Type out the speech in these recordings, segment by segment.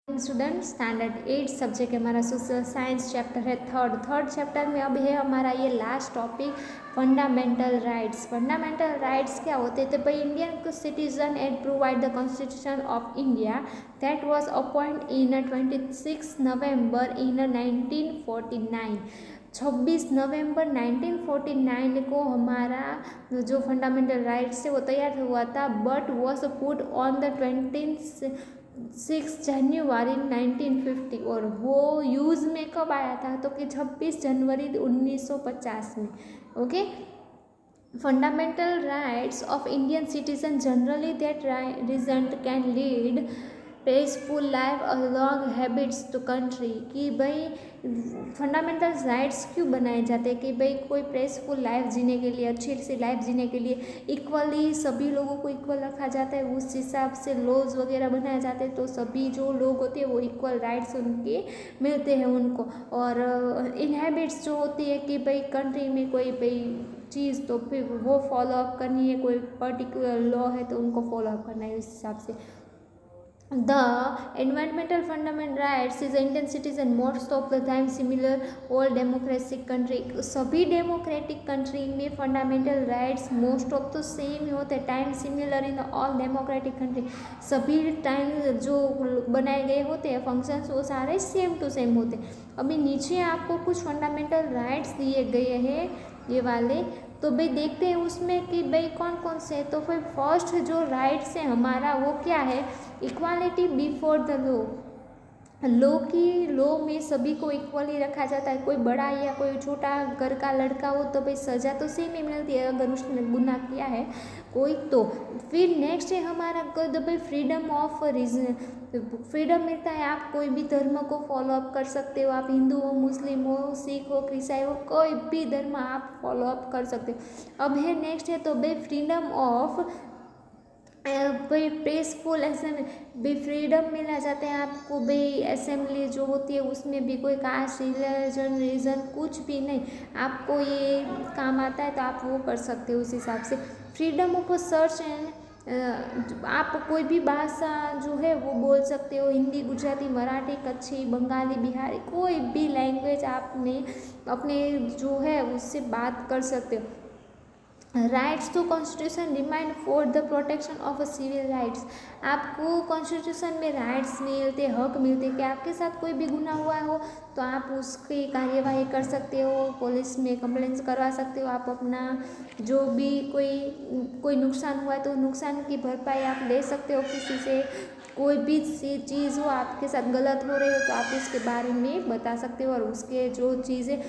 Student standard 8 subject हमारा social science chapter है third chapter में अब है हमारा ये last topic fundamental rights. Fundamental rights क्या होते थे भाई? Indian citizen and provide the constitution of India that was appoint in 26 November in 1949। 26 नवंबर 1949 को हमारा जो फंडामेंटल राइट्स है वो तैयार हुआ था, but was put on the 26 जनवरी 1950 और वो यूज़ में कब आया था? तो कि 26 जनवरी 1950 में। Okay, fundamental rights of Indian citizen generally that result can lead peaceful life along habits to country. कि भाई फंडामेंटल राइट्स क्यों बनाए जाते हैं? कि भाई कोई पीसफुल लाइफ जीने के लिए, अच्छी सी लाइफ जीने के लिए इक्वली सभी लोगों को इक्वल रखा जाता है, उस हिसाब से लॉज वगैरह बनाए जाते हैं, तो सभी जो लोग होते हैं वो इक्वल राइट्स उनके मिलते हैं उनको। और इन हैबिट्स जो होती है कि भाई कंट्री में कोई भाई चीज़ तो फिर वो फॉलो अप करनी है, कोई पर्टिकुलर लॉ है तो उनको फॉलो अप करना है उस हिसाब से। The environmental fundamental rights is Indian citizen most of the time similar all democratic country। सभी डेमोक्रेटिक कंट्री में फंडामेंटल राइट्स मोस्ट ऑफ तो सेम ही होते हैं, time similar in all democratic country. सभी टाइम जो बनाए गए होते हैं फंक्शंस वो सारे सेम टू सेम होते हैं। अभी नीचे आपको कुछ फंडामेंटल राइट्स दिए गए हैं ये वाले, तो भाई देखते हैं उसमें कि भाई कौन कौन से। तो फिर फर्स्ट जो राइट्स है हमारा वो क्या है? Equality before the law. Law में सभी को इक्वली रखा जाता है, कोई बड़ा या कोई छोटा घर का लड़का हो तो भाई सज़ा तो सेम ही मिलती है अगर उसने गुनाह किया है कोई तो। फिर नेक्स्ट है हमारा तो भाई फ्रीडम ऑफ रीजन, फ्रीडम मिलता है, आप कोई भी धर्म को फॉलो अप कर सकते हो, आप हिंदू हो, मुस्लिम हो, सिख हो, ईसाई हो, कोई भी धर्म आप फॉलो अप कर सकते हो। अब है नेक्स्ट है तो भाई फ्रीडम ऑफ भाई पीसफुल असेंबली, फ्रीडम मिला जाता है आपको भाई असेंबली जो होती है उसमें भी कोई कास्ट रिलीजन रीज़न कुछ भी नहीं, आपको ये काम आता है तो आप वो कर सकते हो उस हिसाब से। फ्रीडम ऑफ सर्च एंड आप कोई भी भाषा जो है वो बोल सकते हो, हिंदी, गुजराती, मराठी, कच्छी, बंगाली, बिहारी, कोई भी लैंग्वेज आपने अपने जो है उससे बात कर सकते हो। Rights to constitution remind for the protection of civil rights. आपको कॉन्स्टिट्यूशन में राइट्स मिलते, हक मिलते कि आपके साथ कोई भी गुनाह हुआ हो तो आप उसकी कार्यवाही कर सकते हो, पुलिस में कंप्लेंट्स करवा सकते हो, आप अपना जो भी कोई नुकसान हुआ है तो नुकसान की भरपाई आप ले सकते हो किसी से। कोई भी चीज़ हो आपके साथ गलत हो रही हो तो आप उसके बारे में बता सकते हो और उसके जो चीज़ें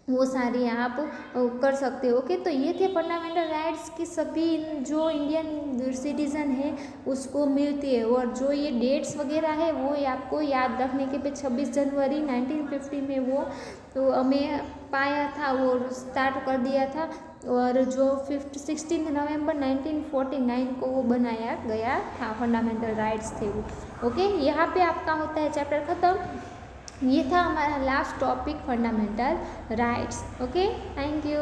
वो सारी आप कर हो। ओके, तो ये थे फंडामेंटल राइट्स की सभी जो इंडियन सिटीज़न है उसको मिलती है। और जो ये डेट्स वगैरह है वो आपको याद रखने के पे 26 जनवरी 1950 में वो तो हमें पाया था, वो स्टार्ट कर दिया था, और जो 16 नवंबर 1949 को वो बनाया गया था, फंडामेंटल राइट्स थे वो। ओके, यहाँ पे आपका होता है चैप्टर ख़त्म। ये था हमारा last topic fundamental rights. Okay, thank you.